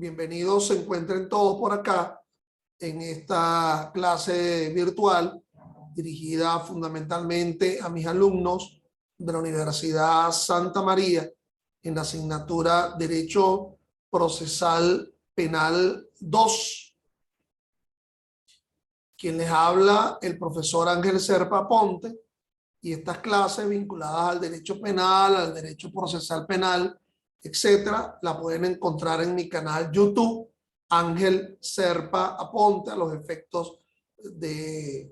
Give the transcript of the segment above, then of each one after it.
Bienvenidos, se encuentren todos por acá en esta clase virtual dirigida fundamentalmente a mis alumnos de la Universidad Santa María en la asignatura Derecho Procesal Penal 2. Quien les habla, el profesor Ángel Serpa Ponte, y estas clases vinculadas al derecho penal, al derecho procesal penal, etcétera, la pueden encontrar en mi canal YouTube, Ángel Serpa Aponte, a los efectos de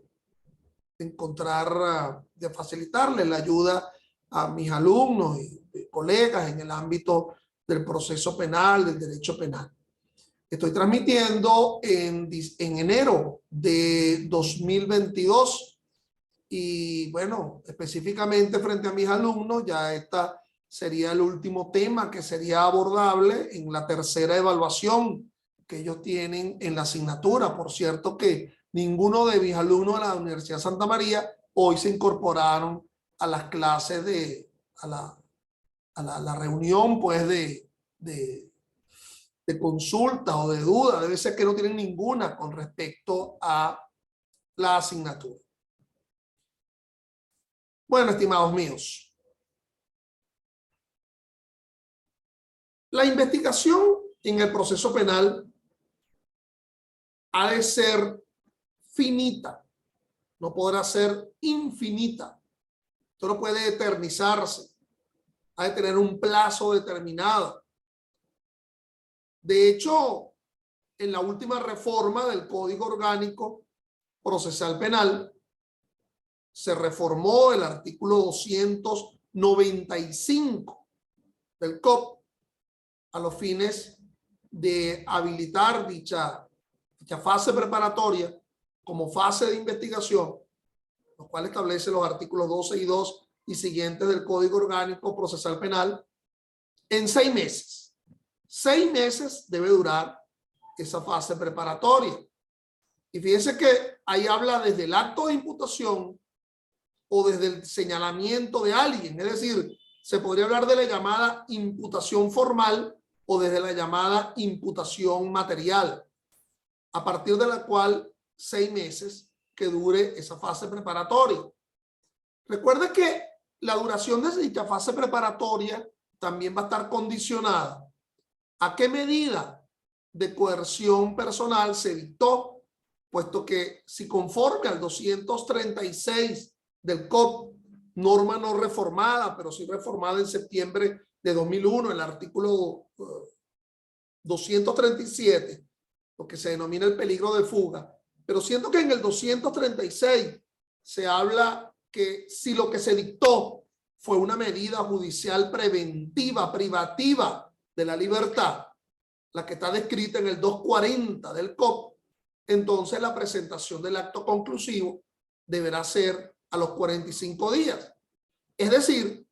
encontrar, de facilitarles la ayuda a mis alumnos y colegas en el ámbito del proceso penal, del derecho penal. Estoy transmitiendo en enero de 2022 y bueno, específicamente frente a mis alumnos, ya esta sería el último tema que sería abordable en la tercera evaluación que ellos tienen en la asignatura. Por cierto que ninguno de mis alumnos de la Universidad Santa María hoy se incorporaron a las clases a la reunión pues de consulta o de duda. Debe ser que no tienen ninguna con respecto a la asignatura. Bueno, estimados míos, la investigación en el proceso penal ha de ser finita, no podrá ser infinita. Esto no puede eternizarse, ha de tener un plazo determinado. De hecho, en la última reforma del Código Orgánico Procesal Penal, se reformó el artículo 295 del COP a los fines de habilitar dicha fase preparatoria como fase de investigación, lo cual establece los artículos 12 y 2 y siguientes del Código Orgánico Procesal Penal en 6 meses. 6 meses debe durar esa fase preparatoria. Y fíjense que ahí habla desde el acto de imputación o desde el señalamiento de alguien. Es decir, se podría hablar de la llamada imputación formal o desde la llamada imputación material, a partir de la cual 6 meses que dure esa fase preparatoria. Recuerda que la duración de dicha fase preparatoria también va a estar condicionada a qué medida de coerción personal se dictó, puesto que si conforme al 236 del COP, norma no reformada, pero sí reformada en septiembre de 2001, el artículo 237, lo que se denomina el peligro de fuga. Pero siento que en el 236 se habla que si lo que se dictó fue una medida judicial preventiva, privativa de la libertad, la que está descrita en el 240 del COP, entonces la presentación del acto conclusivo deberá ser a los 45 días. Es decir,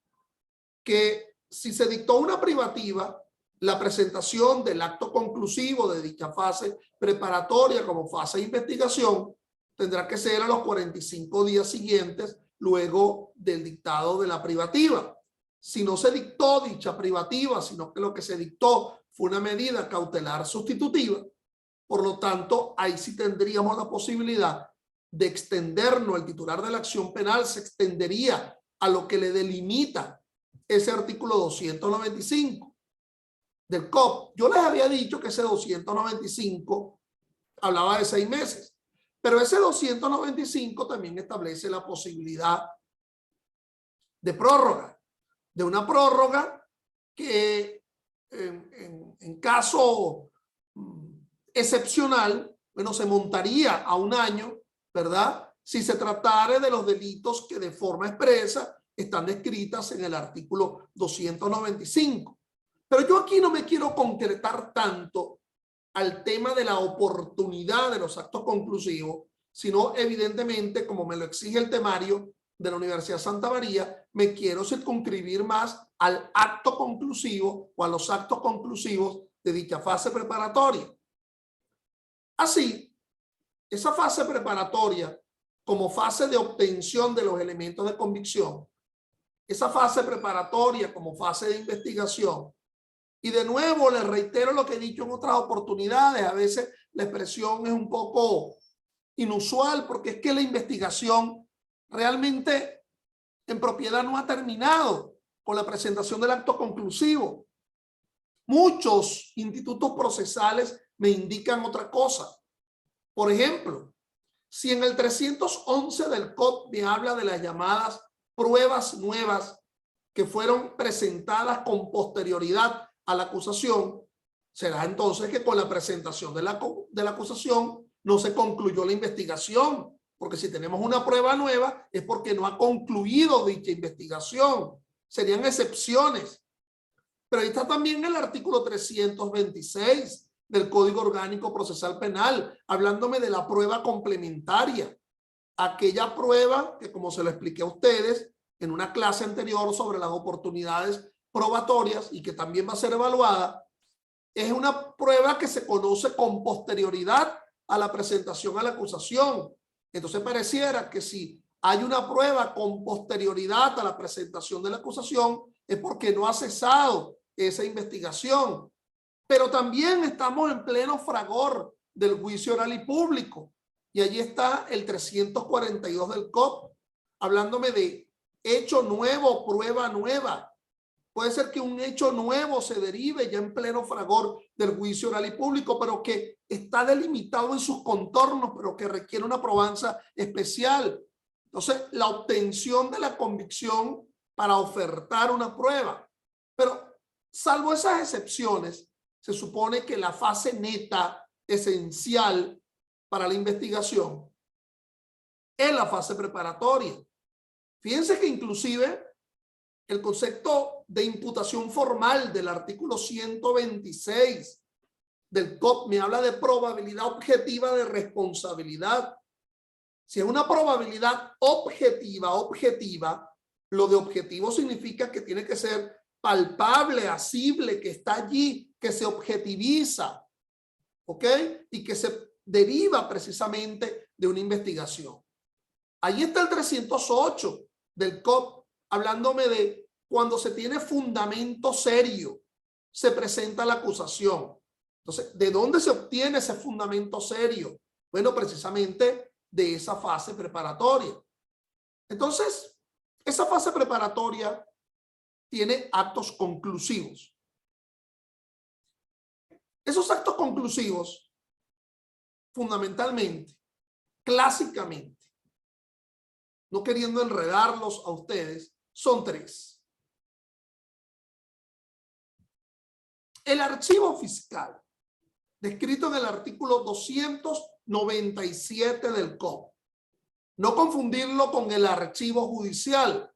que si se dictó una privativa, la presentación del acto conclusivo de dicha fase preparatoria como fase de investigación tendrá que ser a los 45 días siguientes luego del dictado de la privativa. Si no se dictó dicha privativa, sino que lo que se dictó fue una medida cautelar sustitutiva, por lo tanto, ahí sí tendríamos la posibilidad de extendernos. El titular de la acción penal se extendería a lo que le delimita ese artículo 295 del COP. Yo les había dicho que ese 295 hablaba de 6 meses, pero ese 295 también establece la posibilidad de prórroga, de una prórroga que en caso excepcional, bueno, se montaría a 1 año, ¿verdad? Si se tratara de los delitos que de forma expresa están descritas en el artículo 295. Pero yo aquí no me quiero concretar tanto al tema de la oportunidad de los actos conclusivos, sino evidentemente, como me lo exige el temario de la Universidad Santa María, me quiero circunscribir más al acto conclusivo o a los actos conclusivos de dicha fase preparatoria. Así, esa fase preparatoria como fase de obtención de los elementos de convicción, esa fase preparatoria como fase de investigación Y de nuevo les reitero lo que he dicho en otras oportunidades. A veces la expresión es un poco inusual porque es que la investigación realmente en propiedad no ha terminado con la presentación del acto conclusivo. Muchos institutos procesales me indican otra cosa. Por ejemplo, si en el 311 del COP me habla de las llamadas pruebas nuevas que fueron presentadas con posterioridad a la acusación, será entonces que con la presentación de la acusación no se concluyó la investigación, porque si tenemos una prueba nueva es porque no ha concluido dicha investigación. Serían excepciones. Pero ahí está también el artículo 326 del Código Orgánico Procesal Penal, hablándome de la prueba complementaria. Aquella prueba que, como se lo expliqué a ustedes en una clase anterior sobre las oportunidades probatorias y que también va a ser evaluada, es una prueba que se conoce con posterioridad a la presentación a la acusación. Entonces pareciera que si hay una prueba con posterioridad a la presentación de la acusación es porque no ha cesado esa investigación. Pero también estamos en pleno fragor del juicio oral y público. Y allí está el 342 del COP, hablándome de hecho nuevo, prueba nueva. Puede ser que un hecho nuevo se derive ya en pleno fragor del juicio oral y público, pero que está delimitado en sus contornos, pero que requiere una probanza especial. Entonces, la obtención de la convicción para ofertar una prueba. Pero, salvo esas excepciones, se supone que la fase neta, esencial para la investigación, es la fase preparatoria. Fíjense que inclusive el concepto de imputación formal del artículo 126 del COP me habla de probabilidad objetiva de responsabilidad. Si es una probabilidad objetiva, lo de objetivo significa que tiene que ser palpable, asible, que está allí, que se objetiviza, ¿ok? Y que se deriva precisamente de una investigación. Ahí está el 308 del COP, hablándome de cuando se tiene fundamento serio, se presenta la acusación. Entonces, ¿de dónde se obtiene ese fundamento serio? Bueno, precisamente de esa fase preparatoria. Entonces, esa fase preparatoria tiene actos conclusivos. Esos actos conclusivos, fundamentalmente, clásicamente, no queriendo enredarlos a ustedes, son tres. El archivo fiscal, descrito en el artículo 297 del COP. No confundirlo con el archivo judicial,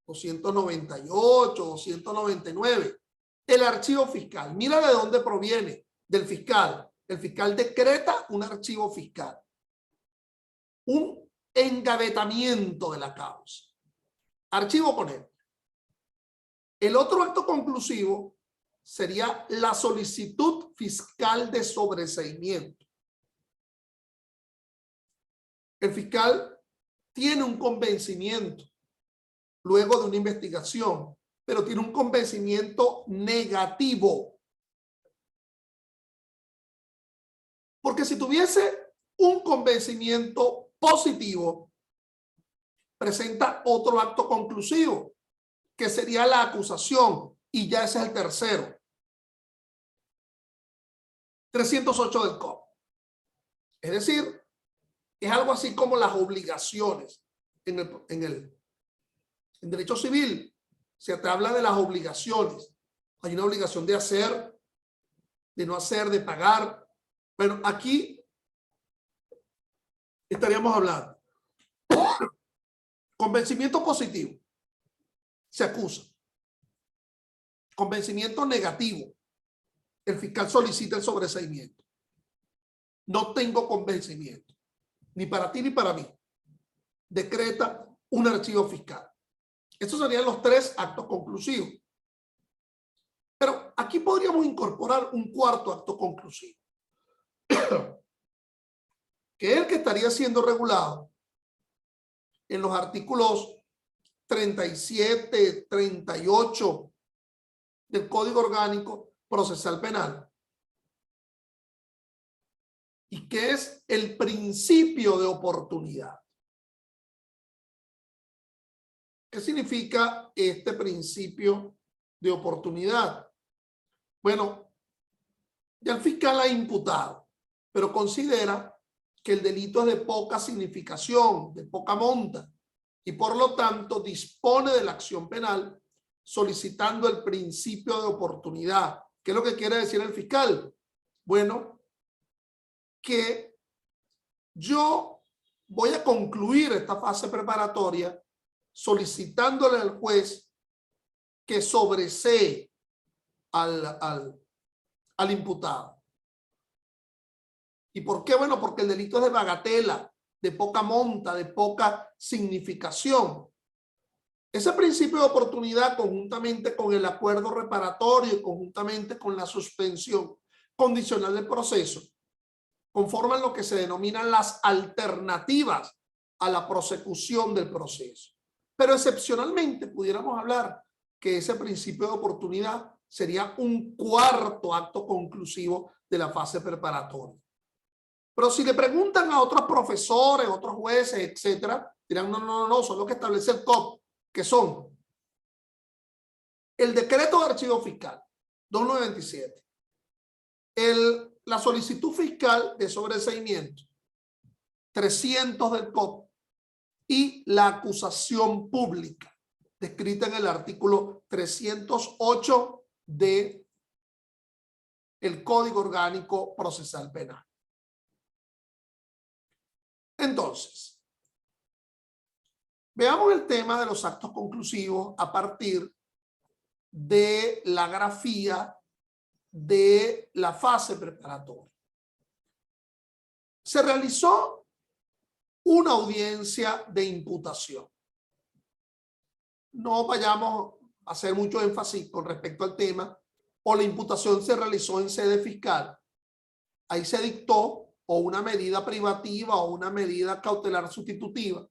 298, 299. El archivo fiscal, mira de dónde proviene, del fiscal. El fiscal decreta un archivo fiscal, un engavetamiento de la causa. Archivo con él. El otro acto conclusivo sería la solicitud fiscal de sobreseimiento. El fiscal tiene un convencimiento luego de una investigación, pero tiene un convencimiento negativo. Porque si tuviese un convencimiento positivo, presenta otro acto conclusivo, que sería la acusación, y ya ese es el tercero. 308 del COP. Es decir, es algo así como las obligaciones. En derecho civil se te habla de las obligaciones. Hay una obligación de hacer, de no hacer, de pagar. Bueno, aquí estaríamos hablando. Convencimiento positivo. Se acusa. Convencimiento negativo. El fiscal solicita el sobreseimiento. No tengo convencimiento, ni para ti ni para mí. Decreta un archivo fiscal. Estos serían los tres actos conclusivos. Pero aquí podríamos incorporar un cuarto acto conclusivo, que es el que estaría siendo regulado en los artículos 37, 38 del Código Orgánico Procesal Penal. ¿Y qué es el principio de oportunidad? ¿Qué significa este principio de oportunidad? Bueno, ya el fiscal ha imputado, pero considera que el delito es de poca significación, de poca monta, y por lo tanto dispone de la acción penal solicitando el principio de oportunidad. ¿Qué es lo que quiere decir el fiscal? Bueno, que yo voy a concluir esta fase preparatoria solicitándole al juez que sobresee al imputado. ¿Y por qué? Bueno, porque el delito es de bagatela, de poca monta, de poca significación. Ese principio de oportunidad, conjuntamente con el acuerdo reparatorio y conjuntamente con la suspensión condicional del proceso, conforman lo que se denominan las alternativas a la prosecución del proceso. Pero excepcionalmente pudiéramos hablar que ese principio de oportunidad sería un cuarto acto conclusivo de la fase preparatoria. Pero si le preguntan a otros profesores, otros jueces, etcétera, dirán no, son lo que establece el COP, que son el decreto de archivo fiscal 2927, la solicitud fiscal de sobreseimiento 300 del COP y la acusación pública descrita en el artículo 308 de el Código Orgánico Procesal Penal. Entonces, veamos el tema de los actos conclusivos a partir de la grafía de la fase preparatoria. Se realizó una audiencia de imputación. No vayamos a hacer mucho énfasis con respecto al tema, o la imputación se realizó en sede fiscal. Ahí se dictó o una medida privativa o una medida cautelar sustitutiva,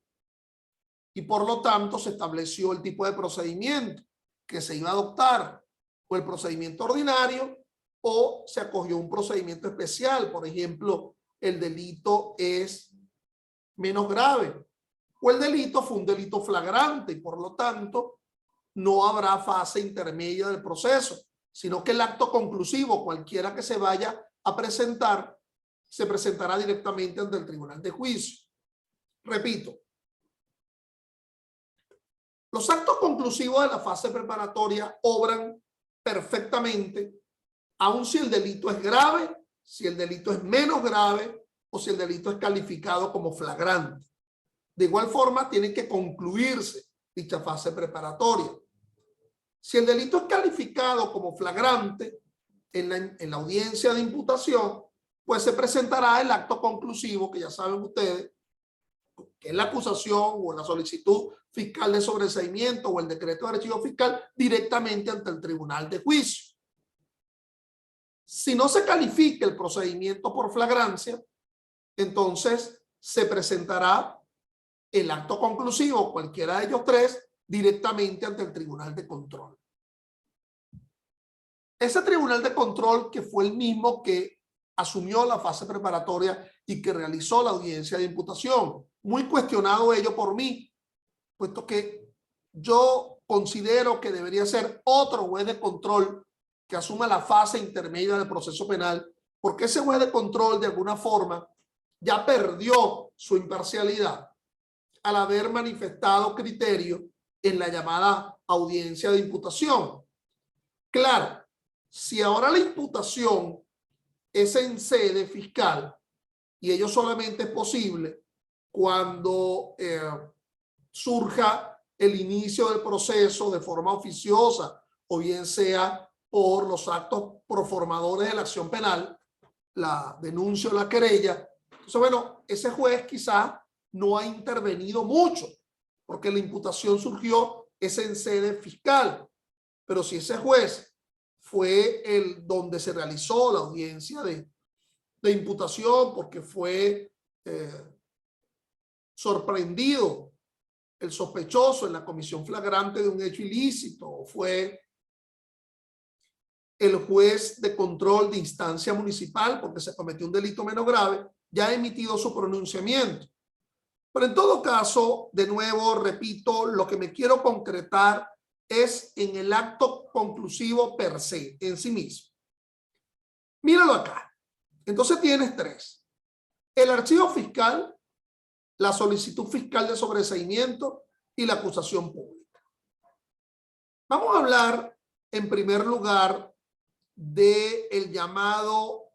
y por lo tanto se estableció el tipo de procedimiento que se iba a adoptar, o el procedimiento ordinario, o se acogió un procedimiento especial. Por ejemplo, el delito es menos grave, o el delito fue un delito flagrante y por lo tanto no habrá fase intermedia del proceso, sino que el acto conclusivo, cualquiera que se vaya a presentar, se presentará directamente ante el tribunal de juicio. Repito, los actos conclusivos de la fase preparatoria obran perfectamente, aun si el delito es grave, si el delito es menos grave o si el delito es calificado como flagrante. De igual forma, tiene que concluirse dicha fase preparatoria. Si el delito es calificado como flagrante en la audiencia de imputación, pues se presentará el acto conclusivo, que ya saben ustedes, que es la acusación o la solicitud fiscal de sobreseimiento o el decreto de archivo fiscal, directamente ante el tribunal de juicio. Si no se califica el procedimiento por flagrancia, entonces se presentará el acto conclusivo, cualquiera de ellos tres, directamente ante el tribunal de control. Ese tribunal de control, que fue el mismo que asumió la fase preparatoria y que realizó la audiencia de imputación, muy cuestionado ello por mí, puesto que yo considero que debería ser otro juez de control que asuma la fase intermedia del proceso penal, porque ese juez de control de alguna forma ya perdió su imparcialidad al haber manifestado criterio en la llamada audiencia de imputación. Claro, si ahora la imputación es en sede fiscal y ello solamente es posible cuando surja el inicio del proceso de forma oficiosa o bien sea por los actos proformadores de la acción penal, la denuncia o la querella. Entonces, bueno, ese juez quizás no ha intervenido mucho porque la imputación surgió es en sede fiscal. Pero si ese juez fue el donde se realizó la audiencia de imputación porque fue sorprendido el sospechoso en la comisión flagrante de un hecho ilícito, o fue el juez de control de instancia municipal, porque se cometió un delito menos grave, ya ha emitido su pronunciamiento. Pero en todo caso, de nuevo, repito, lo que me quiero concretar es en el acto conclusivo per se, en sí mismo. Míralo acá. Entonces tienes tres: el archivo fiscal, la solicitud fiscal de sobreseimiento y la acusación pública. Vamos a hablar en primer lugar del llamado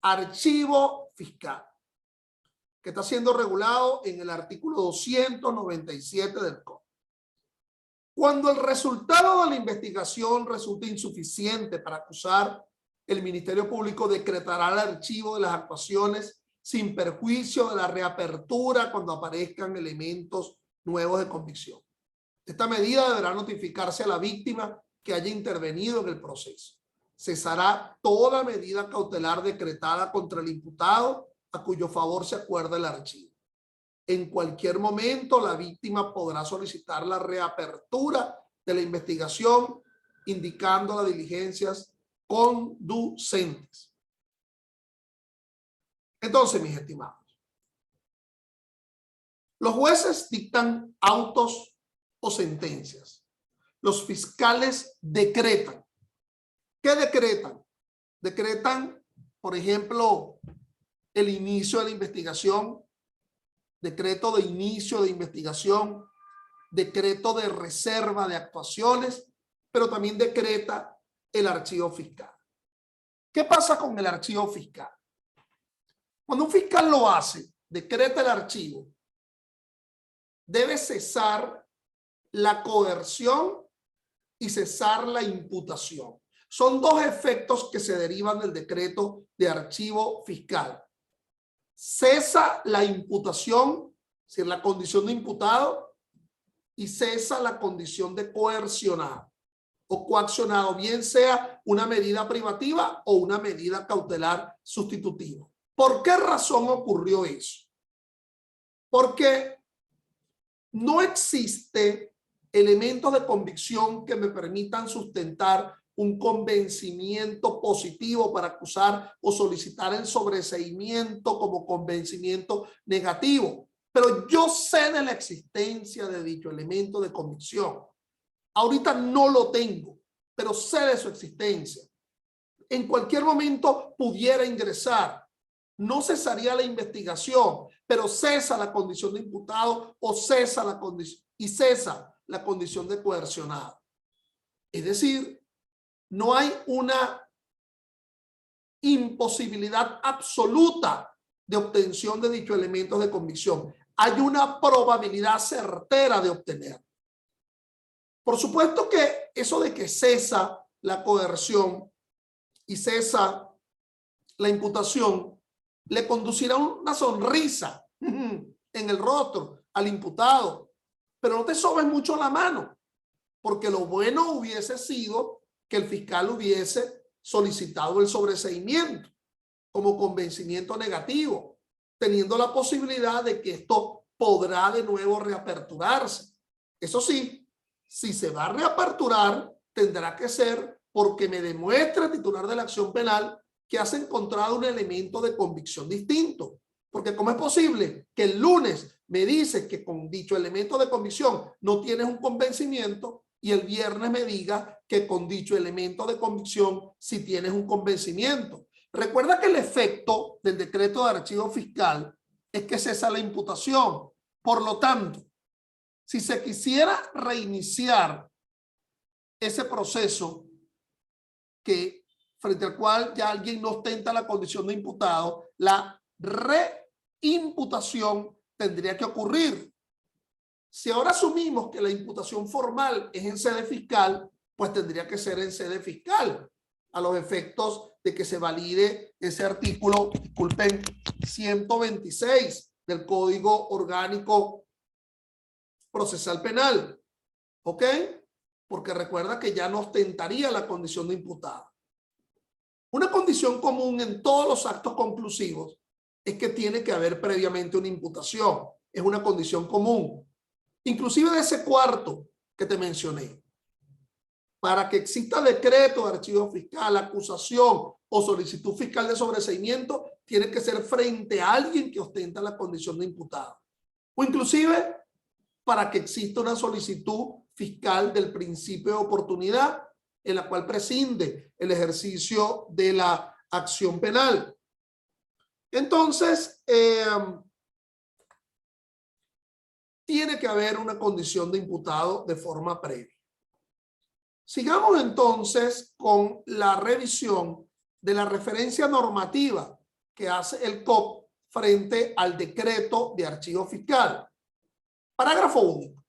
archivo fiscal, que está siendo regulado en el artículo 297 del Código. Cuando el resultado de la investigación resulte insuficiente para acusar, el Ministerio Público decretará el archivo de las actuaciones sin perjuicio de la reapertura cuando aparezcan elementos nuevos de convicción. Esta medida deberá notificarse a la víctima que haya intervenido en el proceso. Cesará toda medida cautelar decretada contra el imputado a cuyo favor se acuerde el archivo. En cualquier momento, la víctima podrá solicitar la reapertura de la investigación, indicando las diligencias conducentes. Entonces, mis estimados, los jueces dictan autos o sentencias. Los fiscales decretan. ¿Qué decretan? Decretan, por ejemplo, el inicio de la investigación, decreto de inicio de investigación, decreto de reserva de actuaciones, pero también decreta el archivo fiscal. ¿Qué pasa con el archivo fiscal? Cuando un fiscal lo hace, decreta el archivo, debe cesar la coerción y cesar la imputación. Son dos efectos que se derivan del decreto de archivo fiscal. Cesa la imputación, es decir, la condición de imputado, y cesa la condición de coercionado o coaccionado, bien sea una medida privativa o una medida cautelar sustitutiva. ¿Por qué razón ocurrió eso? Porque no existe elementos de convicción que me permitan sustentar un convencimiento positivo para acusar o solicitar el sobreseimiento como convencimiento negativo. Pero yo sé de la existencia de dicho elemento de convicción. Ahorita no lo tengo, pero sé de su existencia. En cualquier momento pudiera ingresar. No cesaría la investigación, pero cesa la condición de imputado o cesa la condición y cesa la condición de coercionado. Es decir, no hay una imposibilidad absoluta de obtención de dichos elementos de convicción. Hay una probabilidad certera de obtener. Por supuesto que eso de que cesa la coerción y cesa la imputación le conducirá una sonrisa en el rostro al imputado, pero no te sobes mucho la mano, porque lo bueno hubiese sido que el fiscal hubiese solicitado el sobreseimiento como convencimiento negativo, teniendo la posibilidad de que esto podrá de nuevo reaperturarse. Eso sí, si se va a reaperturar, tendrá que ser porque me demuestre el titular de la acción penal que has encontrado un elemento de convicción distinto. Porque ¿cómo es posible que el lunes me dices que con dicho elemento de convicción no tienes un convencimiento y el viernes me diga que con dicho elemento de convicción sí tienes un convencimiento? Recuerda que el efecto del decreto de archivo fiscal es que cesa la imputación. Por lo tanto, si se quisiera reiniciar ese proceso frente al cual ya alguien no ostenta la condición de imputado, la reimputación tendría que ocurrir. Si ahora asumimos que la imputación formal es en sede fiscal, pues tendría que ser en sede fiscal, a los efectos de que se valide ese artículo, disculpen, 126 del Código Orgánico Procesal Penal. ¿Ok? Porque recuerda que ya no ostentaría la condición de imputado. Una condición común en todos los actos conclusivos es que tiene que haber previamente una imputación. Es una condición común. Inclusive de ese cuarto que te mencioné. para que exista decreto de archivo fiscal, acusación o solicitud fiscal de sobreseimiento, tiene que ser frente a alguien que ostenta la condición de imputado. O inclusive para que exista una solicitud fiscal del principio de oportunidad en la cual prescinde el ejercicio de la acción penal. Entonces, tiene que haber una condición de imputado de forma previa. Sigamos entonces con la revisión de la referencia normativa que hace el COP frente al decreto de archivo fiscal. Parágrafo único.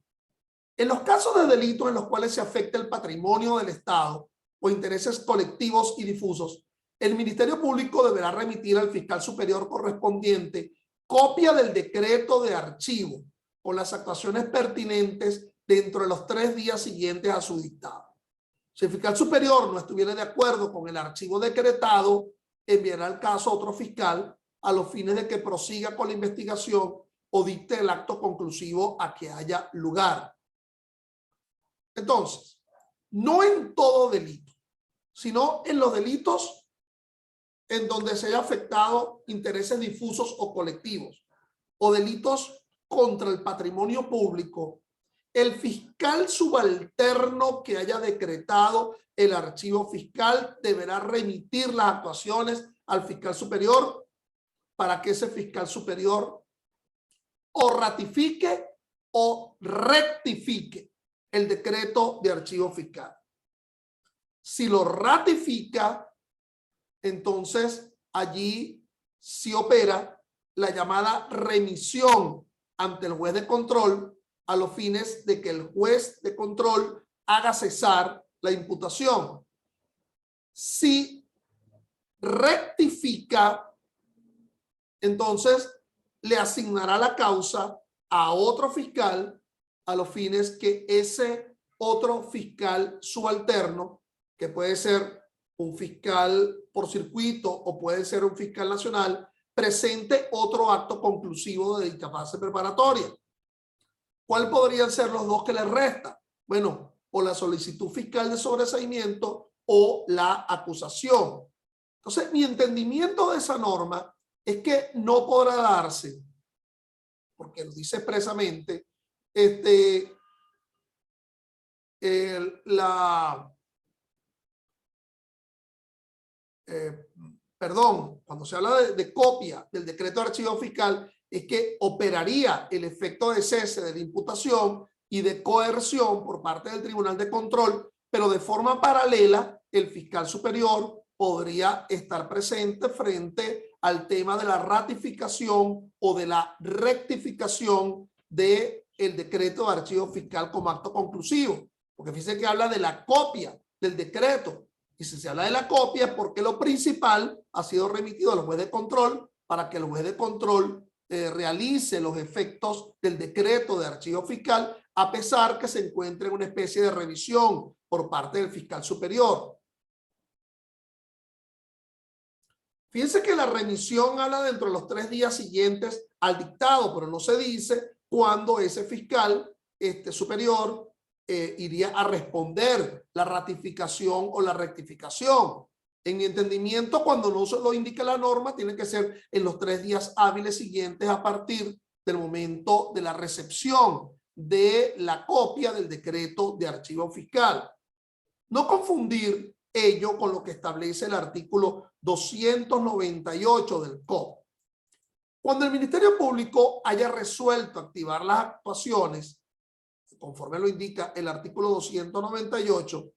En los casos de delitos en los cuales se afecta el patrimonio del Estado o intereses colectivos y difusos, el Ministerio Público deberá remitir al fiscal superior correspondiente copia del decreto de archivo con las actuaciones pertinentes dentro de los 3 días siguientes a su dictado. Si el fiscal superior no estuviera de acuerdo con el archivo decretado, enviará el caso a otro fiscal a los fines de que prosiga con la investigación o dicte el acto conclusivo a que haya lugar. Entonces, no en todo delito, sino en los delitos en donde se haya afectado intereses difusos o colectivos, o delitos contra el patrimonio público, el fiscal subalterno que haya decretado el archivo fiscal deberá remitir las actuaciones al fiscal superior para que ese fiscal superior o ratifique o rectifique el decreto de archivo fiscal. Si lo ratifica, entonces allí sí opera la llamada remisión ante el juez de control a los fines de que el juez de control haga cesar la imputación. Si rectifica, entonces le asignará la causa a otro fiscal a los fines que ese otro fiscal subalterno, que puede ser un fiscal por circuito o puede ser un fiscal nacional, presente otro acto conclusivo de dicha fase preparatoria. ¿Cuál podrían ser los dos que les resta? Bueno, o la solicitud fiscal de sobreseimiento o la acusación. Entonces, mi entendimiento de esa norma es que no podrá darse, porque lo dice expresamente, cuando se habla de copia del decreto de archivo fiscal, es que operaría el efecto de cese de la imputación y de coerción por parte del Tribunal de Control, pero de forma paralela el fiscal superior podría estar presente frente al tema de la ratificación o de la rectificación del decreto de archivo fiscal como acto conclusivo, porque fíjense que habla de la copia del decreto. Y si se habla de la copia es porque lo principal ha sido remitido al juez de control para que el juez de control realice los efectos del decreto de archivo fiscal, a pesar que se encuentre en una especie de revisión por parte del fiscal superior. Fíjense que la remisión habla dentro de los 3 días siguientes al dictado, pero no se dice cuándo ese fiscal superior iría a responder la ratificación o la rectificación. En mi entendimiento, cuando no se lo indica la norma, tiene que ser en los 3 días hábiles siguientes a partir del momento de la recepción de la copia del decreto de archivo fiscal. No confundir ello con lo que establece el artículo 298 del COP. Cuando el Ministerio Público haya resuelto activar las actuaciones, conforme lo indica el artículo 298,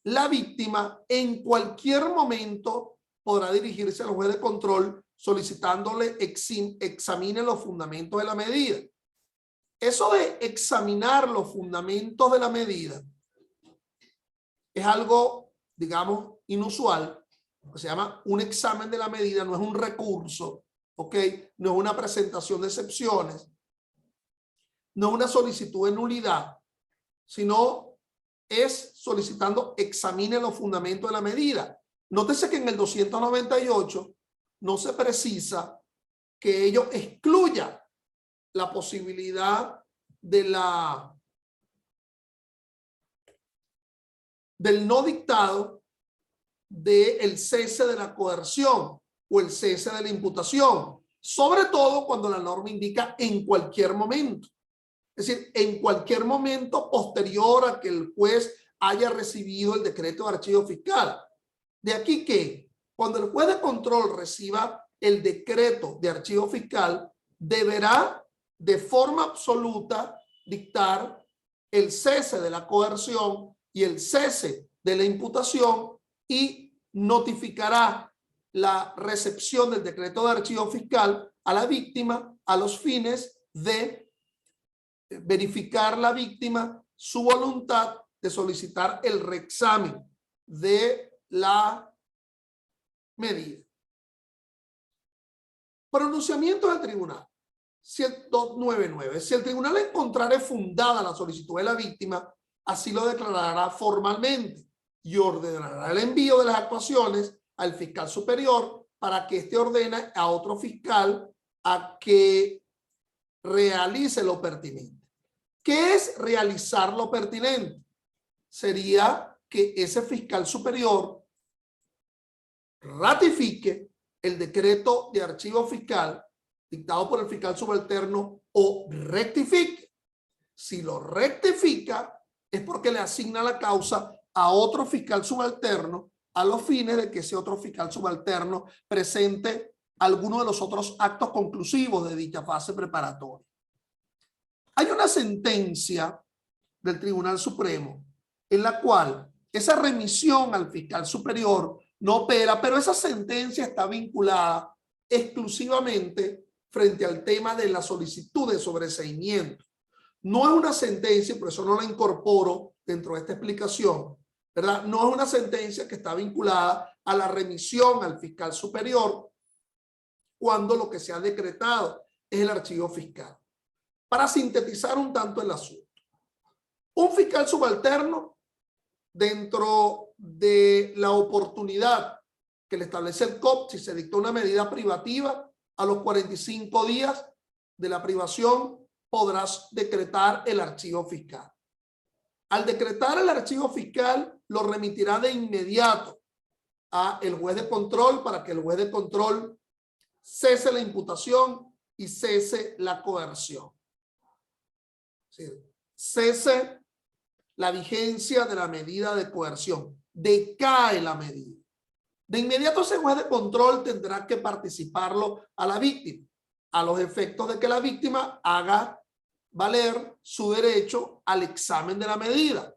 la víctima en cualquier momento podrá dirigirse al juez de control solicitándole examine los fundamentos de la medida. Eso de examinar los fundamentos de la medida es algo, digamos, inusual, que se llama un examen de la medida, no es un recurso, ¿ok? No es una presentación de excepciones, no es una solicitud de nulidad, sino es solicitando examine los fundamentos de la medida. Nótese que en el 298 no se precisa que ello excluya la posibilidad de la del no dictado del cese de la coerción o el cese de la imputación, sobre todo cuando la norma indica en cualquier momento. Es decir, en cualquier momento posterior a que el juez haya recibido el decreto de archivo fiscal. De aquí que cuando el juez de control reciba el decreto de archivo fiscal, deberá de forma absoluta dictar el cese de la coerción y el cese de la imputación y notificará la recepción del decreto de archivo fiscal a la víctima a los fines de verificar la víctima su voluntad de solicitar el reexamen de la medida. Pronunciamiento del tribunal. 299. Si el tribunal encontrare fundada la solicitud de la víctima, así lo declarará formalmente y ordenará el envío de las actuaciones al fiscal superior para que éste ordene a otro fiscal a que realice lo pertinente. ¿Qué es realizar lo pertinente? Sería que ese fiscal superior ratifique el decreto de archivo fiscal dictado por el fiscal subalterno o rectifique. Si lo rectifica es porque le asigna la causa a otro fiscal subalterno a los fines de que ese otro fiscal subalterno presente alguno de los otros actos conclusivos de dicha fase preparatoria. Hay una sentencia del Tribunal Supremo en la cual esa remisión al fiscal superior no opera, pero esa sentencia está vinculada exclusivamente frente al tema de la solicitud de sobreseimiento. No es una sentencia, por eso no la incorporo dentro de esta explicación, ¿verdad? No es una sentencia que está vinculada a la remisión al fiscal superior cuando lo que se ha decretado es el archivo fiscal. Para sintetizar un tanto el asunto, un fiscal subalterno, dentro de la oportunidad que le establece el COP, si se dicta una medida privativa, a los 45 días de la privación podrás decretar el archivo fiscal. Al decretar el archivo fiscal, lo remitirá de inmediato a el juez de control para que el juez de control cese la imputación y cese la coerción. Sí, cese la vigencia de la medida de coerción. Decae la medida. De inmediato ese juez de control tendrá que participarlo a la víctima, a los efectos de que la víctima haga valer su derecho al examen de la medida,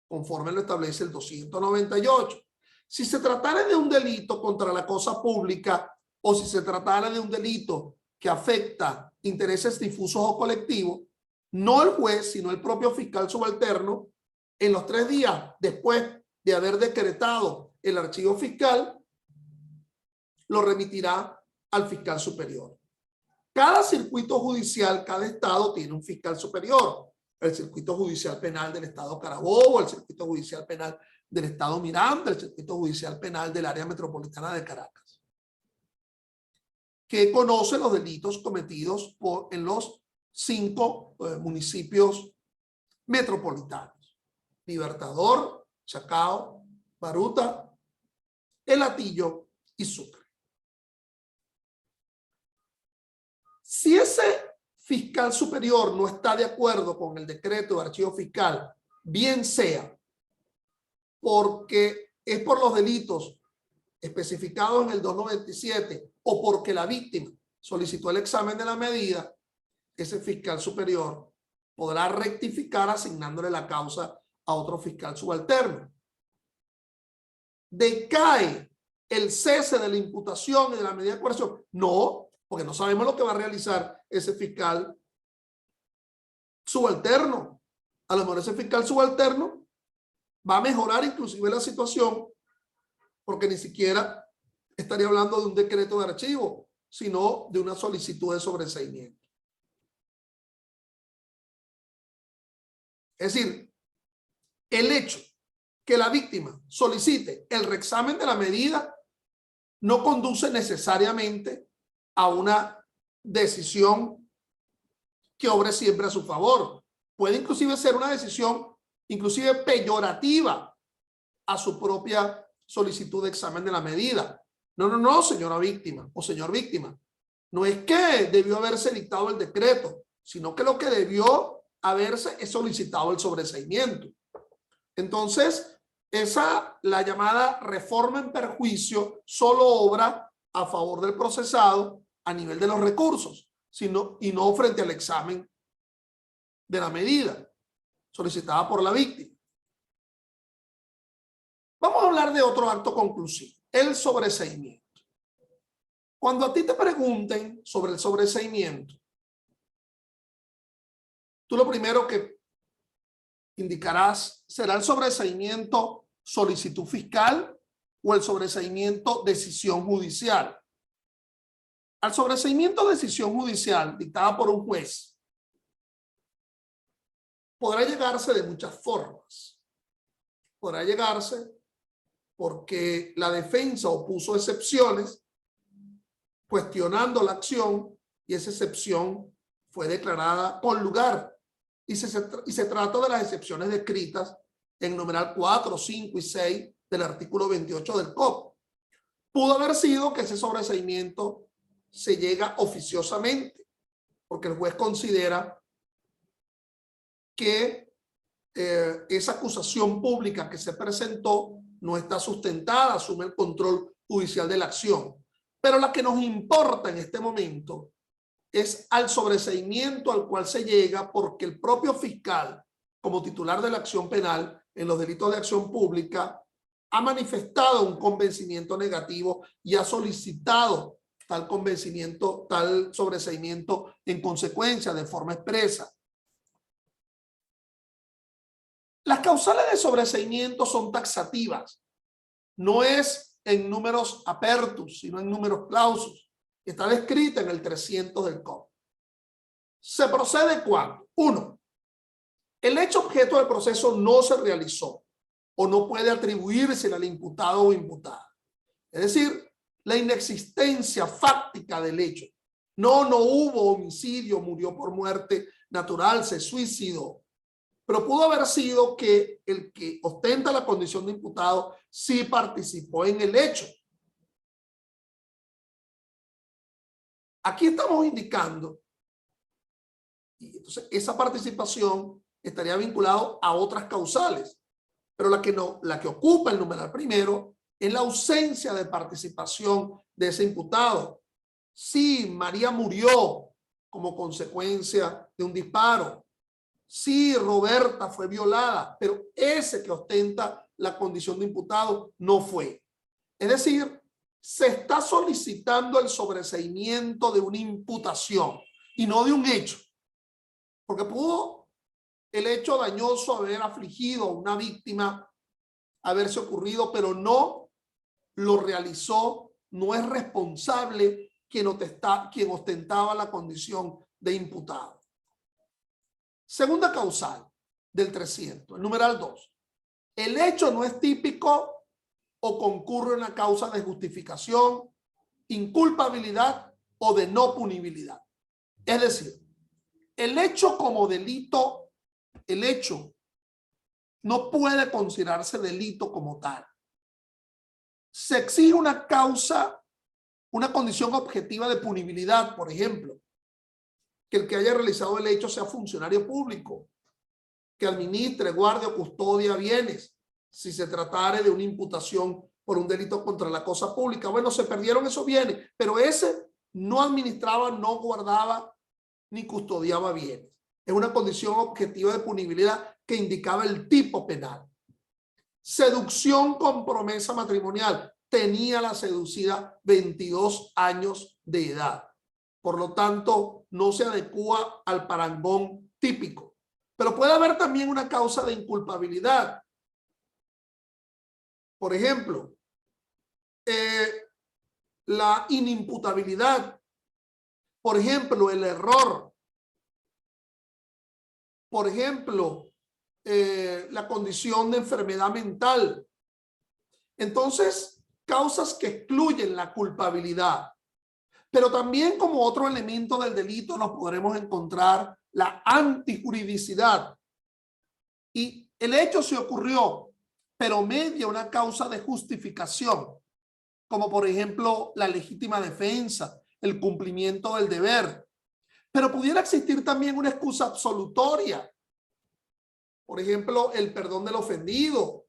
conforme lo establece el 298. Si se tratara de un delito contra la cosa pública o si se tratara de un delito que afecta intereses difusos o colectivos, no el juez, sino el propio fiscal subalterno, en los 3 días después de haber decretado el archivo fiscal, lo remitirá al fiscal superior. Cada circuito judicial, cada estado tiene un fiscal superior. El circuito judicial penal del estado Carabobo, el circuito judicial penal del estado Miranda, el circuito judicial penal del área metropolitana de Caracas, que conoce los delitos cometidos en los 5 municipios metropolitanos: Libertador, Chacao, Baruta, El Hatillo y Sucre. Si ese fiscal superior no está de acuerdo con el decreto de archivo fiscal, bien sea porque es por los delitos especificados en el 297 o porque la víctima solicitó el examen de la medida, ese fiscal superior podrá rectificar asignándole la causa a otro fiscal subalterno. ¿Decae el cese de la imputación y de la medida de coerción? No, porque no sabemos lo que va a realizar ese fiscal subalterno. A lo mejor ese fiscal subalterno va a mejorar inclusive la situación, porque ni siquiera estaría hablando de un decreto de archivo, sino de una solicitud de sobreseimiento. Es decir, el hecho que la víctima solicite el reexamen de la medida no conduce necesariamente a una decisión que obre siempre a su favor. Puede inclusive ser una decisión inclusive peyorativa a su propia solicitud de examen de la medida. No, señora víctima o señor víctima. No es que debió haberse dictado el decreto, sino que lo que debió haberse es solicitado el sobreseimiento. Entonces, la llamada reforma en perjuicio solo obra a favor del procesado a nivel de los recursos, y no frente al examen de la medida solicitada por la víctima. Vamos a hablar de otro acto conclusivo, el sobreseimiento. Cuando a ti te pregunten sobre el sobreseimiento, tú lo primero que indicarás será el sobreseimiento solicitud fiscal o el sobreseimiento decisión judicial. Al sobreseimiento decisión judicial dictada por un juez podrá llegarse de muchas formas. Podrá llegarse porque la defensa opuso excepciones cuestionando la acción y esa excepción fue declarada con lugar y se trata de las excepciones descritas en numeral 4, 5 y 6 del artículo 28 del COP. Pudo haber sido que ese sobreseimiento se llega oficiosamente porque el juez considera que esa acusación pública que se presentó no está sustentada, asume el control judicial de la acción. Pero la que nos importa en este momento es al sobreseimiento al cual se llega porque el propio fiscal, como titular de la acción penal en los delitos de acción pública, ha manifestado un convencimiento negativo y ha solicitado tal convencimiento, tal sobreseimiento en consecuencia de forma expresa. Las causales de sobreseimiento son taxativas. No es en números apertus, sino en números clausus. Está descrita en el 300 del COP. Se procede cuando, 1, el hecho objeto del proceso no se realizó o no puede atribuirse al imputado o imputada. Es decir, la inexistencia fáctica del hecho. No hubo homicidio, murió por muerte natural, se suicidó. Pero pudo haber sido que el que ostenta la condición de imputado sí participó en el hecho. Aquí estamos indicando, y entonces esa participación estaría vinculada a otras causales, pero la que ocupa el numeral primero es la ausencia de participación de ese imputado. Sí, María murió como consecuencia de un disparo. Sí, Roberta fue violada, pero ese que ostenta la condición de imputado no fue. Es decir, se está solicitando el sobreseimiento de una imputación y no de un hecho. Porque pudo el hecho dañoso haber afligido a una víctima, haberse ocurrido, pero no lo realizó, no es responsable quien ostentaba la condición de imputado. Segunda causal del 300, el numeral 2. El hecho no es típico o concurre en una causa de justificación, inculpabilidad o de no punibilidad. Es decir, el hecho como delito, el hecho no puede considerarse delito como tal. Se exige una causa, una condición objetiva de punibilidad, por ejemplo, que el que haya realizado el hecho sea funcionario público, que administre, guarde o custodia bienes, si se tratare de una imputación por un delito contra la cosa pública. Bueno, se perdieron esos bienes, pero ese no administraba, no guardaba ni custodiaba bienes. Es una condición objetiva de punibilidad que indicaba el tipo penal. Seducción con promesa matrimonial. Tenía la seducida 22 años de edad. Por lo tanto, no se adecua al parangón típico. Pero puede haber también una causa de inculpabilidad. Por ejemplo, la inimputabilidad. Por ejemplo, el error. Por ejemplo, la condición de enfermedad mental. Entonces, causas que excluyen la culpabilidad. Pero también como otro elemento del delito nos podremos encontrar la antijuridicidad. Y el hecho se ocurrió, pero media una causa de justificación, como por ejemplo la legítima defensa, el cumplimiento del deber. Pero pudiera existir también una excusa absolutoria, por ejemplo, el perdón del ofendido,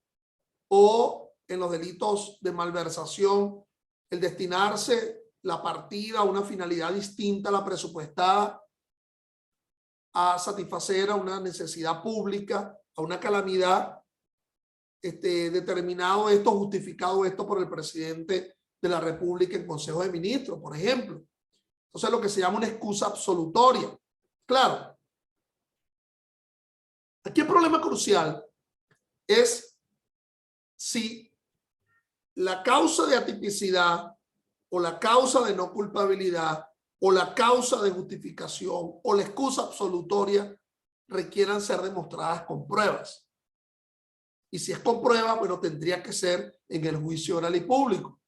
o en los delitos de malversación, el destinarse la partida a una finalidad distinta a la presupuestada, a satisfacer a una necesidad pública, a una calamidad, determinado esto, justificado esto por el presidente de la República en Consejo de Ministros, por ejemplo. Entonces, lo que se llama una excusa absolutoria. Claro, aquí el problema crucial es si la causa de atipicidad o la causa de no culpabilidad o la causa de justificación o la excusa absolutoria requieran ser demostradas con pruebas. Y si es con pruebas, bueno, tendría que ser en el juicio oral y público.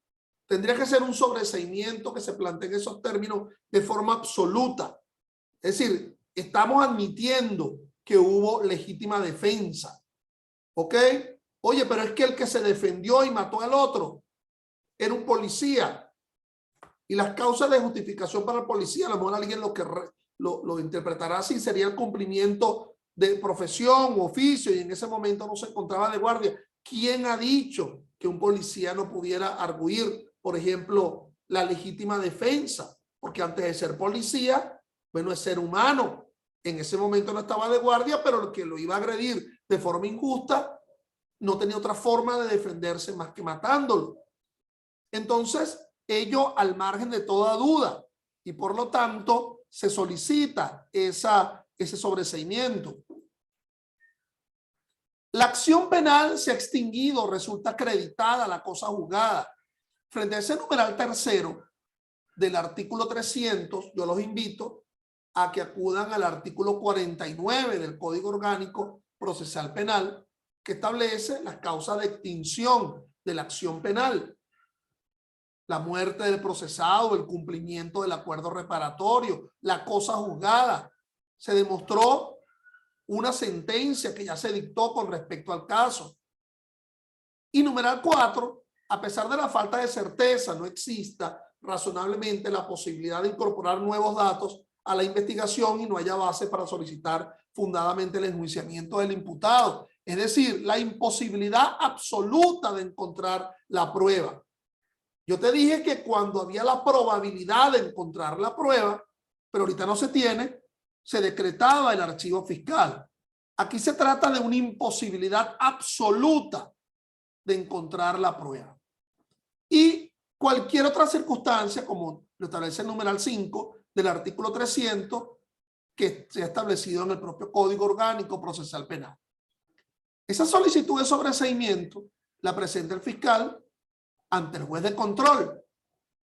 Tendría que ser un sobreseimiento que se plantee en esos términos de forma absoluta. Es decir, estamos admitiendo que hubo legítima defensa. ¿Ok? Oye, pero es que el que se defendió y mató al otro era un policía. Y las causas de justificación para el policía, a lo mejor alguien lo interpretará así, sería el cumplimiento de profesión u oficio, y en ese momento no se encontraba de guardia. ¿Quién ha dicho que un policía no pudiera arguir, por ejemplo, la legítima defensa? Porque antes de ser policía, bueno, es ser humano. En ese momento no estaba de guardia, pero el que lo iba a agredir de forma injusta no tenía otra forma de defenderse más que matándolo. Entonces, ello al margen de toda duda, y por lo tanto se solicita ese sobreseimiento. La acción penal se ha extinguido, resulta acreditada la cosa juzgada. Frente a ese numeral tercero del artículo 300, yo los invito a que acudan al artículo 49 del Código Orgánico Procesal Penal, que establece las causas de extinción de la acción penal: la muerte del procesado, el cumplimiento del acuerdo reparatorio, la cosa juzgada. Se demostró una sentencia que ya se dictó con respecto al caso. Y numeral 4, a pesar de la falta de certeza, no exista razonablemente la posibilidad de incorporar nuevos datos a la investigación y no haya base para solicitar fundadamente el enjuiciamiento del imputado. Es decir, la imposibilidad absoluta de encontrar la prueba. Yo te dije que cuando había la probabilidad de encontrar la prueba, pero ahorita no se tiene, se decretaba el archivo fiscal. Aquí se trata de una imposibilidad absoluta de encontrar la prueba. Y cualquier otra circunstancia, como lo establece el numeral 5 del artículo 300, que se ha establecido en el propio Código Orgánico Procesal Penal. Esa solicitud de sobreseimiento la presenta el fiscal ante el juez de control.